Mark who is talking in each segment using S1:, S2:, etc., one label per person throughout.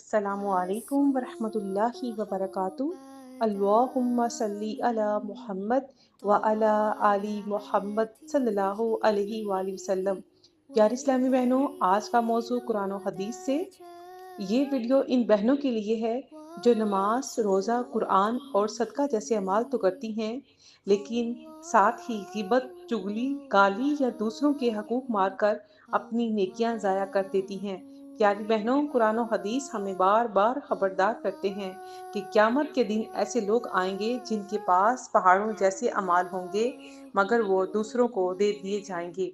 S1: السلام علیکم ورحمۃ اللہ وبرکاتہ۔ اللہم صلی علی محمد وعلی آل محمد صلی اللہ علیہ وآلہ وسلم۔ پیاری اسلامی بہنوں، آج کا موضوع قرآن و حدیث سے۔ یہ ویڈیو ان بہنوں کے لیے ہے جو نماز، روزہ، قرآن اور صدقہ جیسے اعمال تو کرتی ہیں، لیکن ساتھ ہی غیبت، چغلی، گالی یا دوسروں کے حقوق مار کر اپنی نیکیاں ضائع کر دیتی ہیں۔ پیاری بہنوں، قرآن و حدیث ہمیں بار بار خبردار کرتے ہیں کہ قیامت کے دن ایسے لوگ آئیں گے جن کے پاس پہاڑوں جیسے اعمال ہوں گے، مگر وہ دوسروں کو دے دیے جائیں گے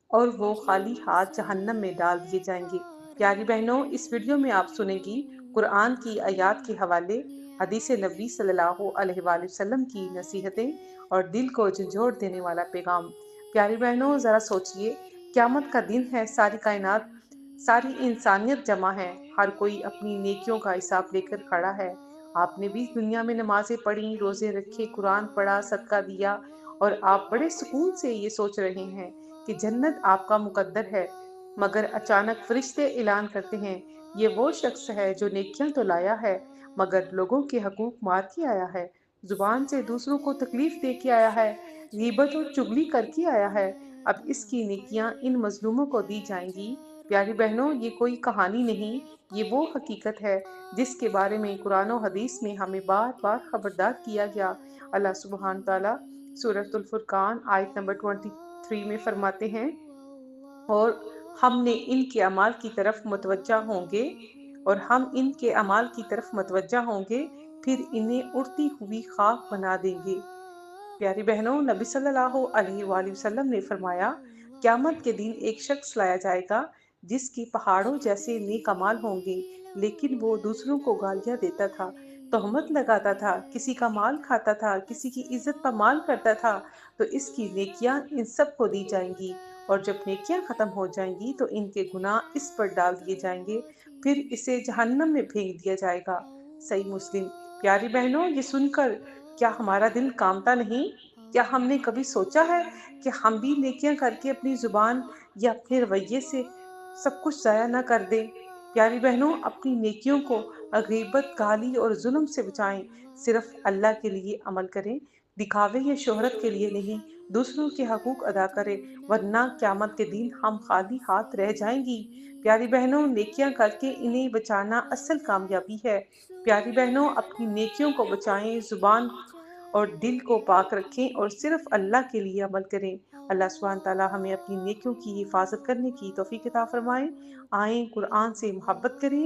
S1: اور وہ خالی ہاتھ جہنم میں ڈال دیے جائیں گے۔ پیاری بہنوں، اس ویڈیو میں آپ سنیں گی قرآن کی آیات کے حوالے، حدیث نبی صلی اللہ علیہ وآلہ وسلم کی نصیحتیں اور دل کو جھنجھوڑ دینے والا پیغام۔ پیاری بہنوں، ذرا سوچئے، قیامت کا دن ہے، ساری کائنات، ساری انسانیت جمع ہے، ہر کوئی اپنی نیکیوں کا حساب لے کر کھڑا ہے۔ آپ نے بھی دنیا میں نمازیں پڑھی، روزے رکھے، قرآن پڑھا، صدقہ دیا، اور آپ بڑے سکون سے یہ سوچ رہے ہیں کہ جنت آپ کا مقدر ہے، مگر اچانک فرشتے اعلان کرتے ہیں، یہ وہ شخص ہے جو نیکیاں تو لایا ہے مگر لوگوں کے حقوق مار کے آیا ہے، زبان سے دوسروں کو تکلیف دے کے آیا ہے، غیبت اور چغلی کر کے آیا ہے، اب اس کی نیکیاں ان مظلوموں کو دی جائیں گی۔ پیاری بہنوں، یہ کوئی کہانی نہیں، یہ وہ حقیقت ہے جس کے بارے میں قرآن و حدیث میں ہمیں بار بار خبردار کیا گیا۔ اللہ سبحانہ تعالیٰ سورۃ الفرقان آیت نمبر 23 میں فرماتے ہیں، اور ہم نے ان کے اعمال کی طرف متوجہ ہوں گے اور ہم ان کے اعمال کی طرف متوجہ ہوں گے، پھر انہیں اڑتی ہوئی خاک بنا دیں گے۔ پیاری بہنوں، نبی صلی اللہ علیہ وآلہ وسلم نے فرمایا، قیامت کے دن ایک شخص لایا جائے گا جس کی پہاڑوں جیسے نیک اعمال ہوں گے، لیکن وہ دوسروں کو گالیاں دیتا تھا، تہمت لگاتا تھا، کسی کا مال کھاتا تھا، کسی کی عزت پامال کرتا تھا، تو اس کی نیکیاں ان سب کو دی جائیں گی، اور جب نیکیاں ختم ہو جائیں گی تو ان کے گناہ اس پر ڈال دیے جائیں گے، پھر اسے جہنم میں پھینک دیا جائے گا۔ صحیح مسلم۔ پیاری بہنوں، یہ سن کر کیا ہمارا دل کامتا نہیں؟ کیا ہم نے کبھی سوچا ہے کہ ہم بھی نیکیاں کر کے اپنی زبان یا اپنے رویے سے سب کچھ ضائع نہ کر دیں؟ پیاری بہنوں، اپنی نیکیوں کو غیبت، گالی اور ظلم سے بچائیں، صرف اللہ کے لیے عمل کریں، دکھاوے یا شہرت کے لیے نہیں، دوسروں کے حقوق ادا کریں، ورنہ قیامت کے دن ہم خالی ہاتھ رہ جائیں گی۔ پیاری بہنوں، نیکیاں کر کے انہیں بچانا اصل کامیابی ہے۔ پیاری بہنوں، اپنی نیکیوں کو بچائیں، زبان اور دل کو پاک رکھیں اور صرف اللہ کے لیے عمل کریں۔ اللہ سبحانہ تعالیٰ ہمیں اپنی نیکیوں کی حفاظت کرنے کی توفیق عطا فرمائے۔ آئیں قرآن سے محبت کریں